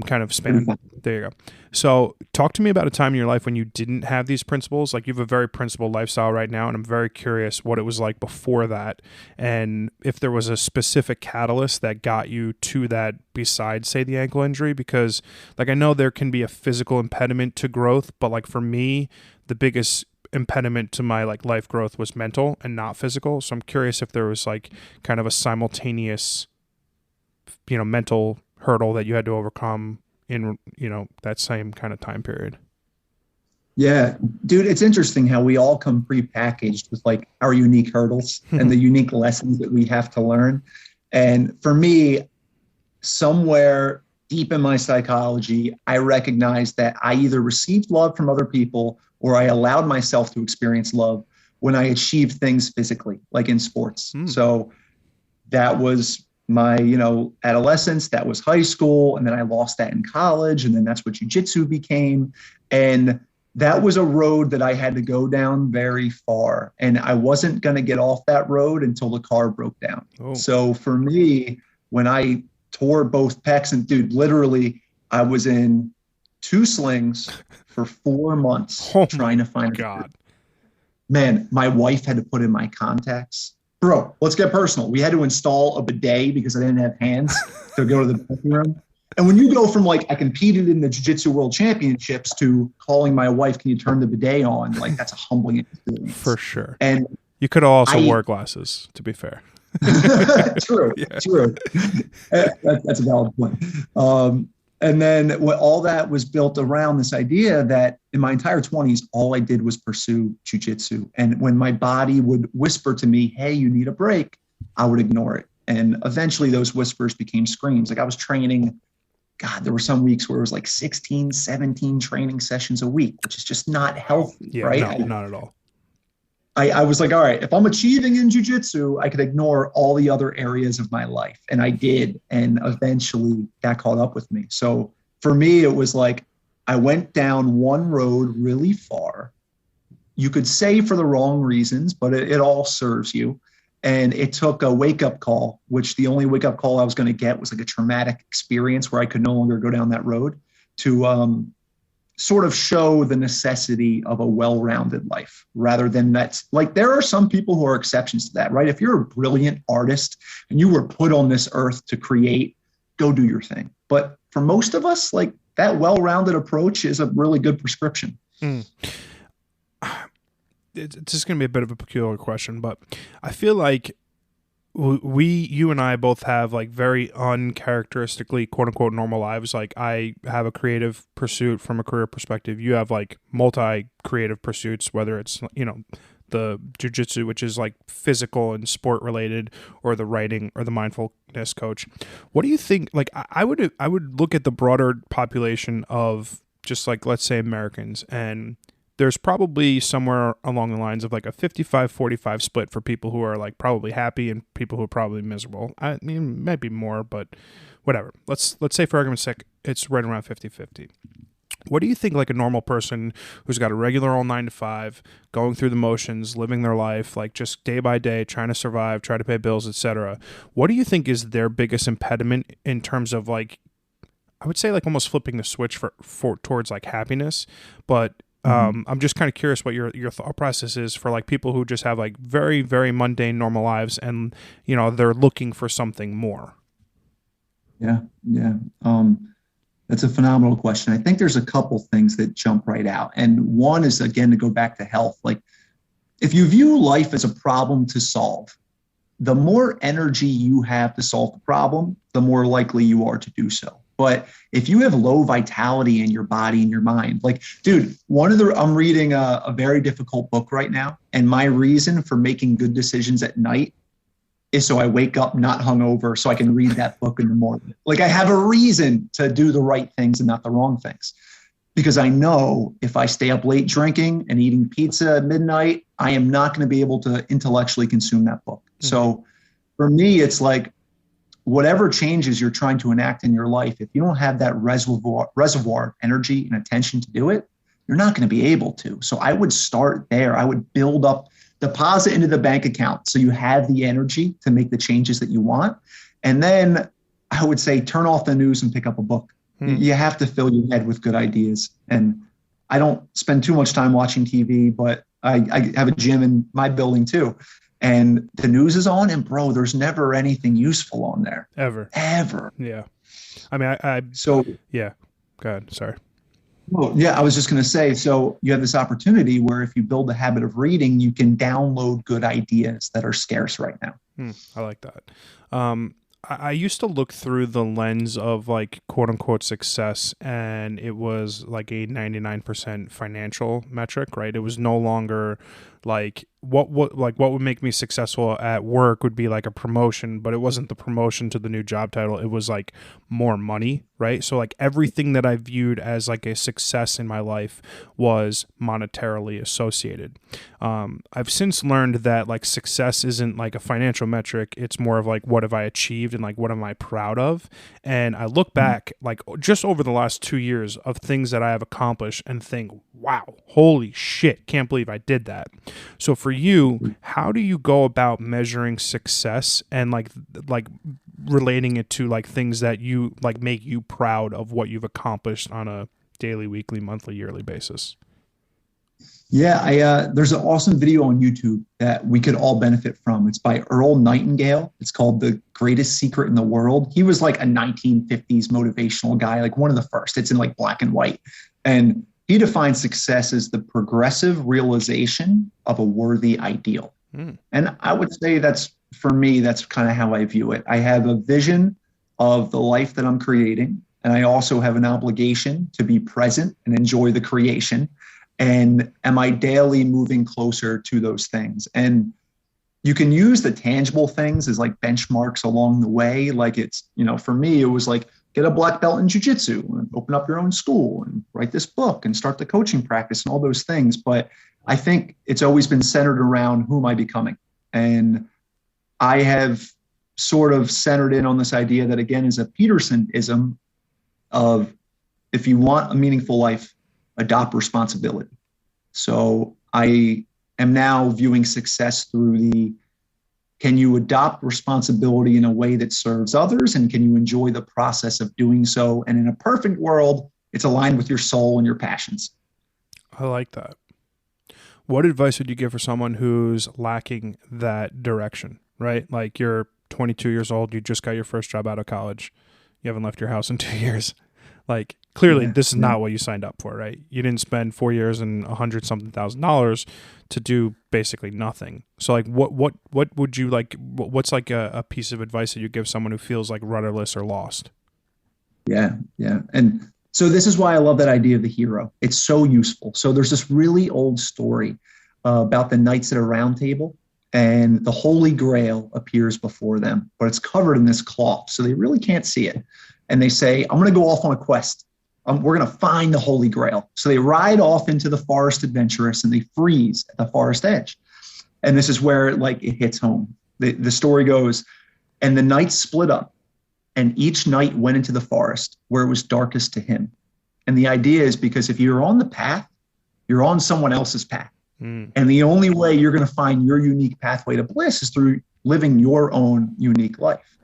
kind of span. There you go. So talk to me about a time in your life when you didn't have these principles. Like, you have a very principled lifestyle right now, and I'm very curious what it was like before that, and if there was a specific catalyst that got you to that besides, say, the ankle injury. Because, like, I know there can be a physical impediment to growth, but like for me, the biggest impediment to my like life growth was mental and not physical. So I'm curious if there was like kind of a simultaneous, mental hurdle that you had to overcome in, that same kind of time period. Yeah, dude, it's interesting how we all come prepackaged with like our unique hurdles and the unique lessons that we have to learn. And for me, somewhere deep in my psychology, I recognized that I either received love from other people or I allowed myself to experience love when I achieved things physically, like in sports. So that was my, adolescence, that was high school. And then I lost that in college. And then that's what Jiu Jitsu became. And that was a road that I had to go down very far. And I wasn't going to get off that road until the car broke down. Oh. So for me, when I tore both pecs, and dude, literally I was in 2 slings for 4 months trying to find a God. Man, my wife had to put in my contacts. Bro, let's get personal. We had to install a bidet because I didn't have hands to go to the bathroom. And when you go from like, I competed in the Jiu-Jitsu World Championships to calling my wife, can you turn the bidet on? Like, that's a humbling experience. For sure. And you could also wear glasses, to be fair. True. That's a valid point. And then all that was built around this idea that in my entire 20s, all I did was pursue jiu-jitsu. And when my body would whisper to me, hey, you need a break, I would ignore it. And eventually those whispers became screams. Like, I was training, God, there were some weeks where it was like 16, 17 training sessions a week, which is just not healthy, right? No, not at all. I was like, all right, if I'm achieving in jiu-jitsu, I could ignore all the other areas of my life. And I did. And eventually that caught up with me. So for me, it was like, I went down one road really far. You could say for the wrong reasons, but it all serves you. And it took a wake-up call, which the only wake-up call I was going to get was like a traumatic experience where I could no longer go down that road, to sort of show the necessity of a well-rounded life, rather than that's like, there are some people who are exceptions to that, right? If you're a brilliant artist and you were put on this earth to create, go do your thing. But for most of us, like, that well-rounded approach is a really good prescription. It's just going to be a bit of a peculiar question, but I feel like you and I both have like very uncharacteristically quote unquote normal lives. Like, I have a creative pursuit from a career perspective. You have like multi-creative pursuits, whether it's, the jiu-jitsu, which is like physical and sport related, or the writing or the mindfulness coach. What do you think? Like, I would look at the broader population of just like, let's say, Americans, and there's probably somewhere along the lines of like a 55-45 split for people who are like probably happy and people who are probably miserable. I mean, might be more, but whatever. Let's say for argument's sake, it's right around 50-50. What do you think, like, a normal person who's got a regular old 9-to-5, going through the motions, living their life, like just day by day, trying to survive, try to pay bills, etc. What do you think is their biggest impediment in terms of, like, I would say like almost flipping the switch for towards like happiness, but I'm just kind of curious what your thought process is for like people who just have like very, very mundane, normal lives, and they're looking for something more. Yeah. That's a phenomenal question. I think there's a couple things that jump right out. And one is, again, to go back to health. Like, if you view life as a problem to solve, the more energy you have to solve the problem, the more likely you are to do so. But if you have low vitality in your body and your mind, like, dude, I'm reading a very difficult book right now. And my reason for making good decisions at night is so I wake up not hungover, so I can read that book in the morning. Like, I have a reason to do the right things and not the wrong things, because I know if I stay up late drinking and eating pizza at midnight, I am not going to be able to intellectually consume that book. Mm-hmm. So for me, it's like, whatever changes you're trying to enact in your life, if you don't have that reservoir of energy and attention to do it, you're not going to be able to. So I would start there. I would build up deposit into the bank account so you have the energy to make the changes that you want. And then I would say turn off the news and pick up a book. You have to fill your head with good ideas. And I don't spend too much time watching TV, but I have a gym in my building too. And the news is on, and bro, there's never anything useful on there. Ever. Yeah. I mean, yeah. Go ahead. Sorry. Well, yeah, I was just going to say, so you have this opportunity where if you build a habit of reading, you can download good ideas that are scarce right now. I like that. I used to look through the lens of like quote unquote success, and it was like a 99% financial metric, right? It was no longer like what would make me successful at work would be like a promotion, but it wasn't the promotion to the new job title. It was like more money, right? So like everything that I viewed as like a success in my life was monetarily associated. I've since learned that like success isn't like a financial metric. It's more of like, what have I achieved and like, what am I proud of? And I look back like just over the last 2 years of things that I have accomplished and think, wow, holy shit, can't believe I did that. So for you, how do you go about measuring success and like relating it to like things that you like make you proud of what you've accomplished on a daily, weekly, monthly, yearly basis? Yeah, there's an awesome video on YouTube that we could all benefit from. It's by Earl Nightingale. It's called The Greatest Secret in the World. He was like a 1950s motivational guy, like one of the first. It's in like black and white. And he defines success as the progressive realization of a worthy ideal. And I would say that's, for me, that's kind of how I view it. I have a vision of the life that I'm creating, and I also have an obligation to be present and enjoy the creation. And am I daily moving closer to those things? And you can use the tangible things as like benchmarks along the way. Like it's, for me, it was like, get a black belt in jiu-jitsu and open up your own school and write this book and start the coaching practice and all those things. But I think it's always been centered around who am I becoming? And I have sort of centered in on this idea that, again, is a Peterson-ism of if you want a meaningful life, adopt responsibility. So I am now viewing success through can you adopt responsibility in a way that serves others, and can you enjoy the process of doing so? And in a perfect world, it's aligned with your soul and your passions. I like that. What advice would you give for someone who's lacking that direction, right? Like you're 22 years old, you just got your first job out of college, you haven't left your house in 2 years. Like clearly this is not what you signed up for, right? You didn't spend 4 years and $100,000 to do basically nothing. So like what would you like, what's like a piece of advice that you give someone who feels like rudderless or lost? Yeah. And so this is why I love that idea of the hero. It's so useful. So there's this really old story about the knights at a round table, and the Holy Grail appears before them, but it's covered in this cloth, so they really can't see it. And they say, I'm going to go off on a quest. We're going to find the Holy Grail. So they ride off into the forest adventurous, and they freeze at the forest edge. And this is where it hits home. The story goes, and the knights split up, and each knight went into the forest where it was darkest to him. And the idea is because if you're on the path, you're on someone else's path. And the only way you're going to find your unique pathway to bliss is through living your own unique life.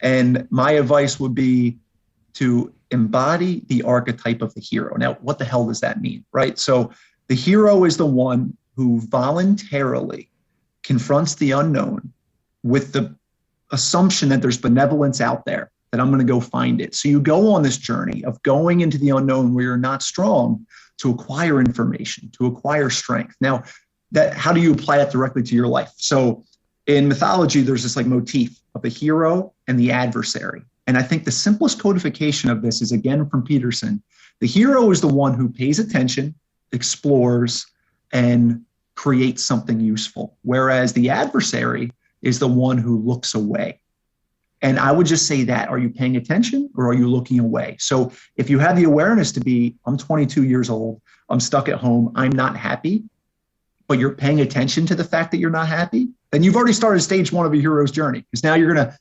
And my advice would be to embody the archetype of the hero. Now, what the hell does that mean, right? So the hero is the one who voluntarily confronts the unknown with the assumption that there's benevolence out there, that I'm going to go find it. So you go on this journey of going into the unknown where you're not strong to acquire information, to acquire strength. Now, how do you apply that directly to your life? So in mythology, there's this motif of the hero and the adversary. And I think the simplest codification of this is, again, from Peterson. The hero is the one who pays attention, explores, and creates something useful, whereas the adversary is the one who looks away. And I would just say that, are you paying attention or are you looking away? So if you have the awareness to be, I'm 22 years old, I'm stuck at home, I'm not happy, but you're paying attention to the fact that you're not happy, then you've already started stage one of your hero's journey, because now you're going to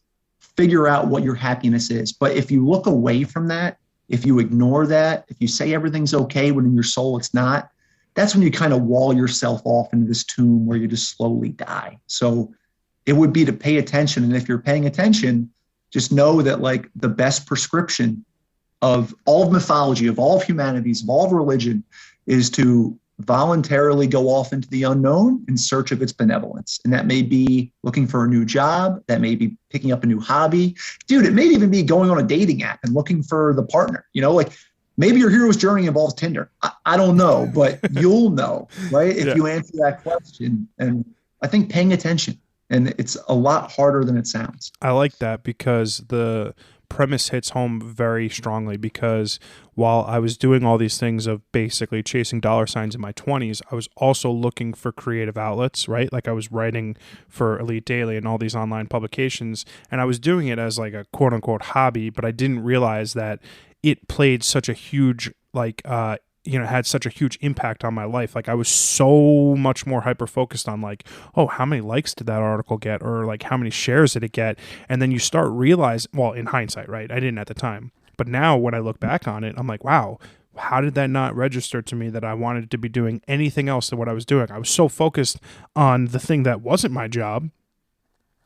figure out what your happiness is. But if you look away from that, if you ignore that, if you say everything's okay when in your soul it's not, that's when you kind of wall yourself off into this tomb where you just slowly die. So it would be to pay attention. And if you're paying attention, just know that like the best prescription of all of mythology, of all of humanities, of all of religion is to voluntarily go off into the unknown in search of its benevolence. And that may be looking for a new job. That may be picking up a new hobby. Dude, it may even be going on a dating app and looking for the partner. You know, like maybe your hero's journey involves Tinder. I don't know, but you'll know, right? If you answer that question. And I think paying attention, and it's a lot harder than it sounds. I like that because the premise hits home very strongly, because while I was doing all these things of basically chasing dollar signs in my 20s, I was also looking for creative outlets, right? Like I was writing for Elite Daily and all these online publications, and I was doing it as like a quote unquote hobby, but I didn't realize that it played such a huge had such a huge impact on my life. Like I was so much more hyper focused on like, oh, how many likes did that article get? Or like how many shares did it get? And then you start realizing, well, in hindsight, right? I didn't at the time, but now when I look back on it, I'm like, wow, how did that not register to me that I wanted to be doing anything else than what I was doing? I was so focused on the thing that wasn't my job,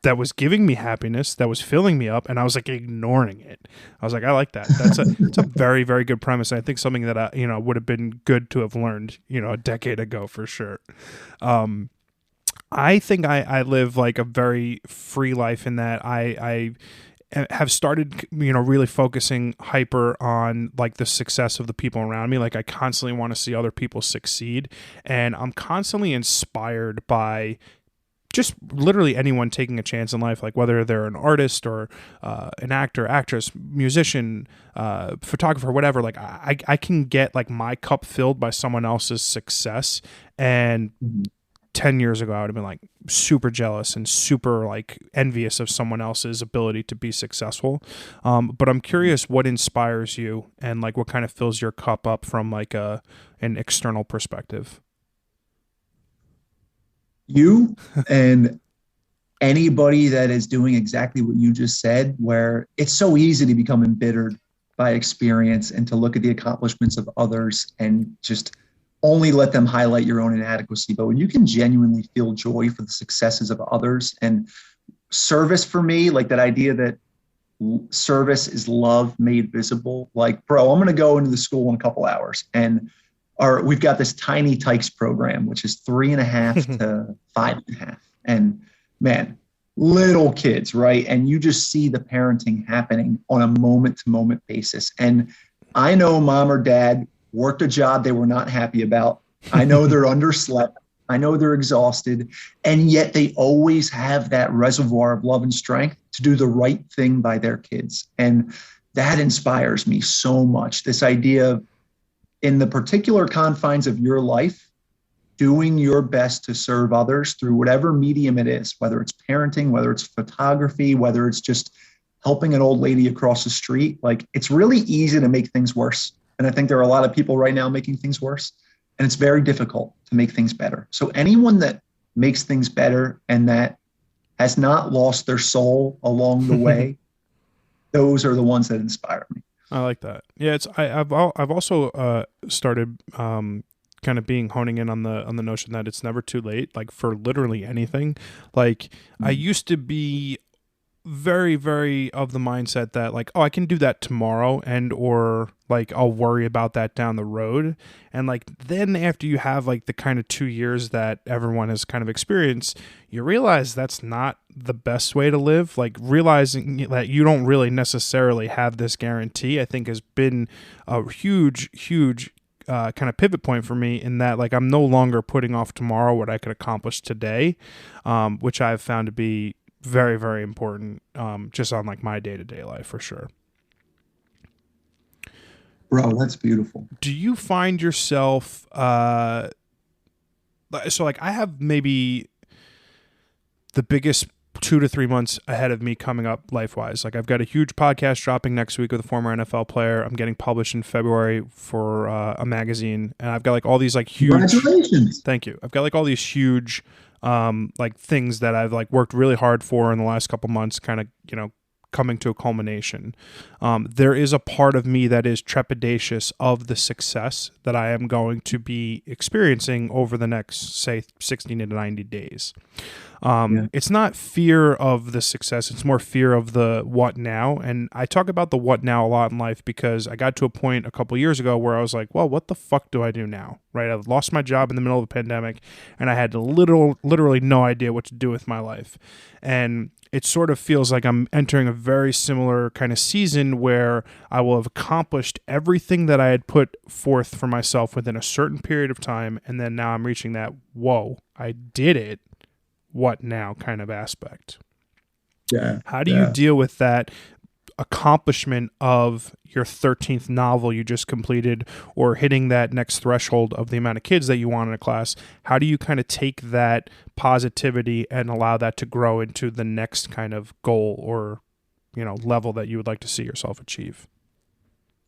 that was giving me happiness, that was filling me up, and I was like ignoring it. I was like, I like that. It's a very, very good premise. And I think something that I, would have been good to have learned, a decade ago for sure. I think I live like a very free life in that I have started, really focusing hyper on like the success of the people around me. Like I constantly want to see other people succeed, and I'm constantly inspired by just literally anyone taking a chance in life, like whether they're an artist or an actor, actress, musician, photographer, whatever. Like I can get like my cup filled by someone else's success. And 10 years ago, I would have been like super jealous and super like envious of someone else's ability to be successful. But I'm curious what inspires you and like what kind of fills your cup up from like an external perspective. You and anybody that is doing exactly what you just said, where it's so easy to become embittered by experience and to look at the accomplishments of others and just only let them highlight your own inadequacy. But when you can genuinely feel joy for the successes of others, and service for me, like that idea that service is love made visible. Like, bro, I'm going to go into the school in a couple hours, and we've got this tiny Tykes program, which is 3.5 to 5.5. And man, little kids, right? And you just see the parenting happening on a moment to moment basis. And I know mom or dad worked a job they were not happy about. I know they're underslept. I know they're exhausted. And yet they always have that reservoir of love and strength to do the right thing by their kids. And that inspires me so much. This idea of, in the particular confines of your life, doing your best to serve others through whatever medium it is, whether it's parenting, whether it's photography, whether it's just helping an old lady across the street. Like, it's really easy to make things worse. And I think there are a lot of people right now making things worse, and it's very difficult to make things better. So anyone that makes things better and that has not lost their soul along the way, those are the ones that inspire me. I like that. Yeah, I've also started kind of honing in on the notion that it's never too late, like for literally anything. Like I used to be very, very of the mindset that like, oh, I can do that tomorrow, and or like I'll worry about that down the road. And like then after you have like the kind of 2 years that everyone has kind of experienced, you realize that's not the best way to live. Like realizing that you don't really necessarily have this guarantee, I think has been a huge kind of pivot point for me, in that like I'm no longer putting off tomorrow what I could accomplish today, which I've found to be very, very important, just on like my day-to-day life for sure. Bro, that's beautiful. Do you find yourself, so like I have maybe the biggest 2 to 3 months ahead of me coming up life-wise. Like I've got a huge podcast dropping next week with a former NFL player. I'm getting published in February for a magazine, and I've got like all these like huge, congratulations. Thank you. I've got like all these huge like things that I've like worked really hard for in the last couple months, kind of, coming to a culmination. There is a part of me that is trepidatious of the success that I am going to be experiencing over the next, say, 60 to 90 days. It's not fear of the success. It's more fear of the what now. And I talk about the what now a lot in life because I got to a point a couple years ago where I was like, well, what the fuck do I do now? Right? I lost my job in the middle of the pandemic and I had literally no idea what to do with my life. And it sort of feels like I'm entering a very similar kind of season where I will have accomplished everything that I had put forth for myself within a certain period of time. And then now I'm reaching that, whoa, I did it. What now kind of aspect. Yeah. How do you deal with that accomplishment of your 13th novel you just completed or hitting that next threshold of the amount of kids that you want in a class? How do you kind of take that positivity and allow that to grow into the next kind of goal or, level that you would like to see yourself achieve?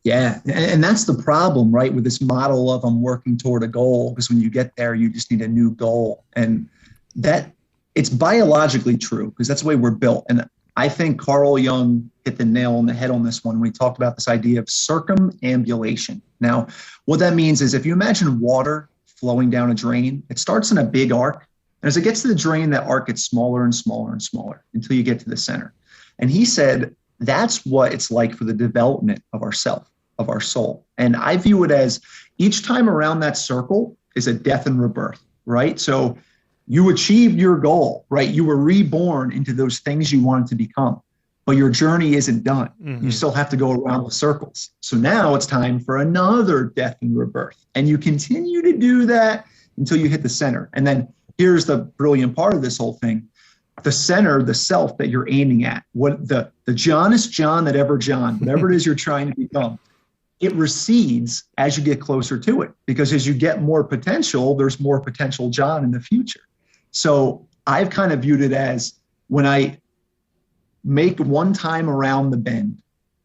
Yeah. And that's the problem, right? With this model of I'm working toward a goal, because when you get there, you just need a new goal. And that it's biologically true because that's the way we're built. And I think Carl Jung hit the nail on the head on this one when he talked about this idea of circumambulation. Now, what that means is if you imagine water flowing down a drain, it starts in a big arc. And as it gets to the drain, that arc gets smaller and smaller and smaller until you get to the center. And he said, that's what it's like for the development of ourself, of our soul. And I view it as each time around that circle is a death and rebirth, right? So you achieved your goal, right? You were reborn into those things you wanted to become, but your journey isn't done. Mm-hmm. You still have to go around the circles. So now it's time for another death and rebirth. And you continue to do that until you hit the center. And then here's the brilliant part of this whole thing. The center, the self that you're aiming at, what the Johnest John that ever John, whatever it is you're trying to become, it recedes as you get closer to it. Because as you get more potential, there's more potential John in the future. So I've kind of viewed it as when I make one time around the bend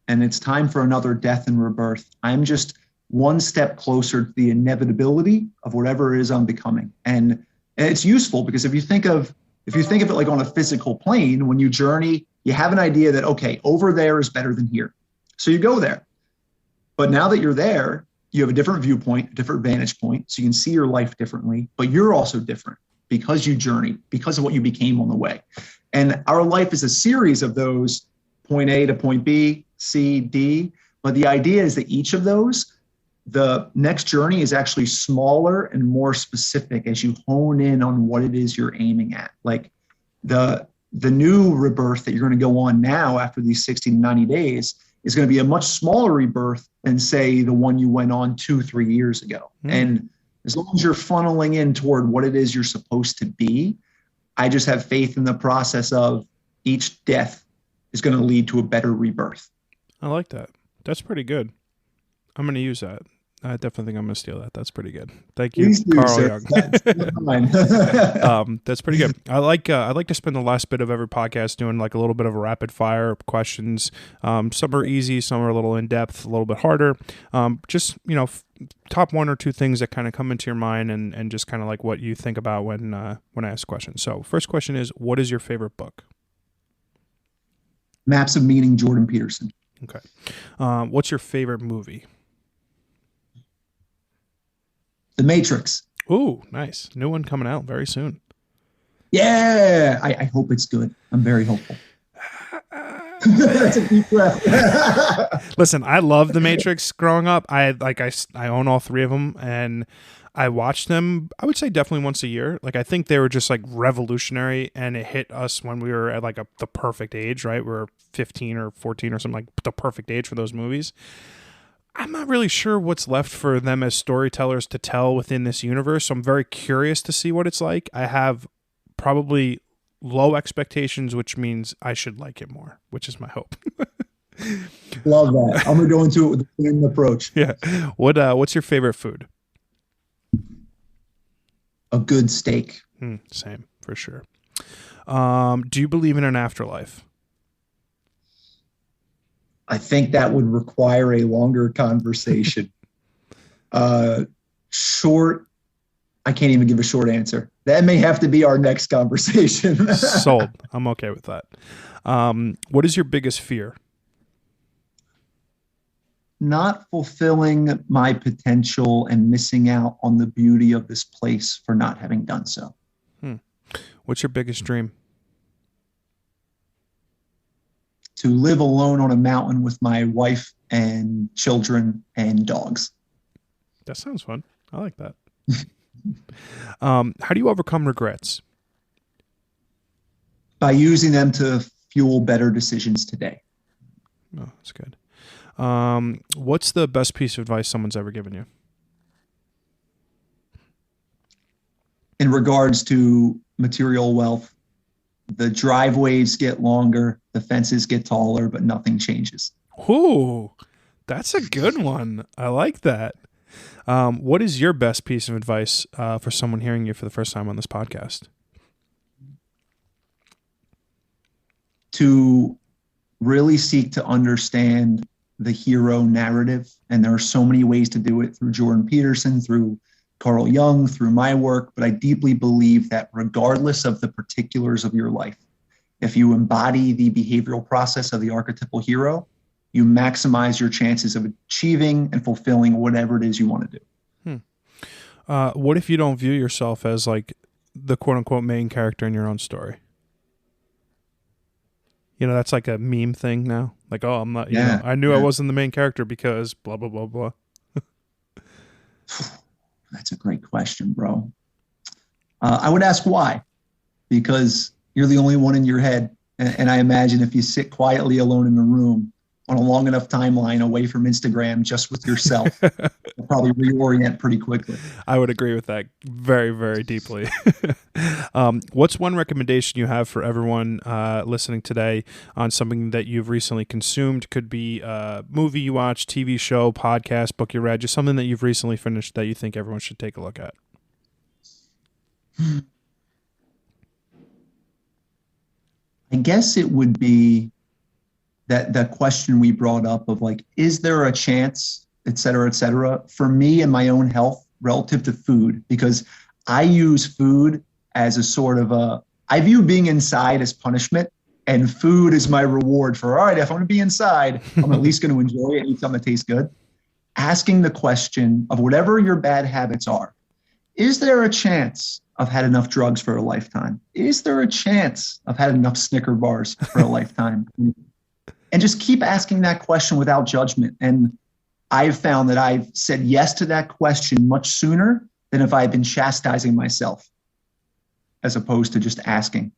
and it's time for another death and rebirth, I'm just one step closer to the inevitability of whatever it is I'm becoming. And it's useful because if you think of it like on a physical plane, when you journey, you have an idea that, okay, over there is better than here. So you go there. But now that you're there, you have a different viewpoint, a different vantage point. So you can see your life differently, but you're also different because you journeyed, because of what you became on the way. And our life is a series of those point A to point B, C, D. But the idea is that each of those, the next journey is actually smaller and more specific as you hone in on what it is you're aiming at. Like the new rebirth that you're going to go on now after these 60 to 90 days is going to be a much smaller rebirth than, say, the one you went on 2-3 years ago. And as long as you're funneling in toward what it is you're supposed to be, I just have faith in the process of each death is going to lead to a better rebirth. I like that. That's pretty good. I'm going to use that. I definitely think I'm going to steal that. That's pretty good. Thank you, Carl Jung. That's pretty good. I like to spend the last bit of every podcast doing like a little bit of a rapid fire questions. Some are easy, some are a little in depth, a little bit harder. Just top one or two things that kind of come into your mind and just kind of like what you think about when I ask questions. So first question is, what is your favorite book? Maps of Meaning, Jordan Peterson. Okay. What's your favorite movie? The Matrix. Ooh, nice. New one coming out very soon. Yeah. I hope it's good. I'm very hopeful. That's a deep breath. Listen, I love The Matrix growing up. I own all three of them and I watched them, I would say definitely once a year. Like, I think they were just like revolutionary and it hit us when we were at like the perfect age, right? We're 15 or 14 or something, like the perfect age for those movies. I'm not really sure what's left for them as storytellers to tell within this universe. So I'm very curious to see what it's like. I have probably low expectations, which means I should like it more, which is my hope. Love that. I'm going to go into it with the same approach. Yeah. What's your favorite food? A good steak. Same, for sure. Do you believe in an afterlife? I think that would require a longer conversation. Short, I can't even give a short answer. That may have to be our next conversation. Sold. I'm okay with that. What is your biggest fear? Not fulfilling my potential and missing out on the beauty of this place for not having done so. What's your biggest dream? To live alone on a mountain with my wife and children and dogs. That sounds fun. I like that. How do you overcome regrets? By using them to fuel better decisions today. Oh, that's good. What's the best piece of advice someone's ever given you? In regards to material wealth, the driveways get longer, the fences get taller, but nothing changes. Ooh, that's a good one. I like that. What is your best piece of advice for someone hearing you for the first time on this podcast? To really seek to understand the hero narrative. And there are so many ways to do it, through Jordan Peterson, through Carl Jung, through my work. But I deeply believe that regardless of the particulars of your life, if you embody the behavioral process of the archetypal hero, you maximize your chances of achieving and fulfilling whatever it is you want to do. What if you don't view yourself as like the quote unquote main character in your own story? You know, that's like a meme thing now. Like, oh, I'm not, you know, I knew I wasn't the main character because blah, blah, blah, blah. That's a great question, bro. I would ask why, because you're the only one in your head. And I imagine if you sit quietly alone in the room on a long enough timeline away from Instagram, just with yourself, you'll probably reorient pretty quickly. I would agree with that very, very deeply. What's one recommendation you have for everyone listening today on something that you've recently consumed? Could be a movie you watched, TV show, podcast, book you read, just something that you've recently finished that you think everyone should take a look at. I guess it would be that question we brought up of like, is there a chance, et cetera, for me and my own health relative to food? Because I use food as a sort of I view being inside as punishment, and food is my reward for, all right, if I'm going to be inside, I'm at least going to enjoy it and eat something that tastes good. Asking the question of whatever your bad habits are, is there a chance I've had enough drugs for a lifetime? Is there a chance I've had enough Snicker bars for a lifetime? And just keep asking that question without judgment. And I've found that I've said yes to that question much sooner than if I had been chastising myself, as opposed to just asking,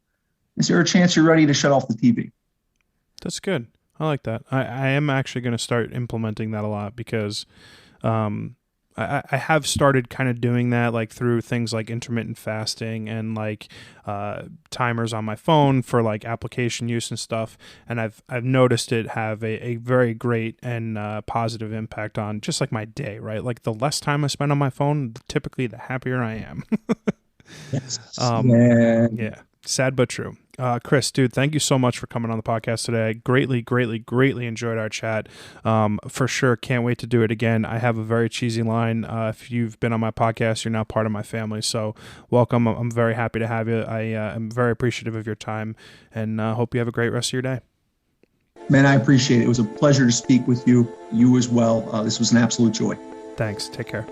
is there a chance you're ready to shut off the TV? That's good. I like that. I am actually going to start implementing that a lot because I have started kind of doing that, like through things like intermittent fasting and like timers on my phone for like application use and stuff. And I've noticed it have a very great and positive impact on just like my day, right? Like the less time I spend on my phone, typically the happier I am. Yes. Yeah. Sad but true. Chris, dude, thank you so much for coming on the podcast today. Greatly enjoyed our chat. For sure, can't wait to do it again. I have a very cheesy line. If you've been on my podcast, you're now part of my family. So welcome. I'm very happy to have you. I am very appreciative of your time, and hope you have a great rest of your day. Man, I appreciate it. It was a pleasure to speak with you. You as well. This was an absolute joy. Thanks. Take care.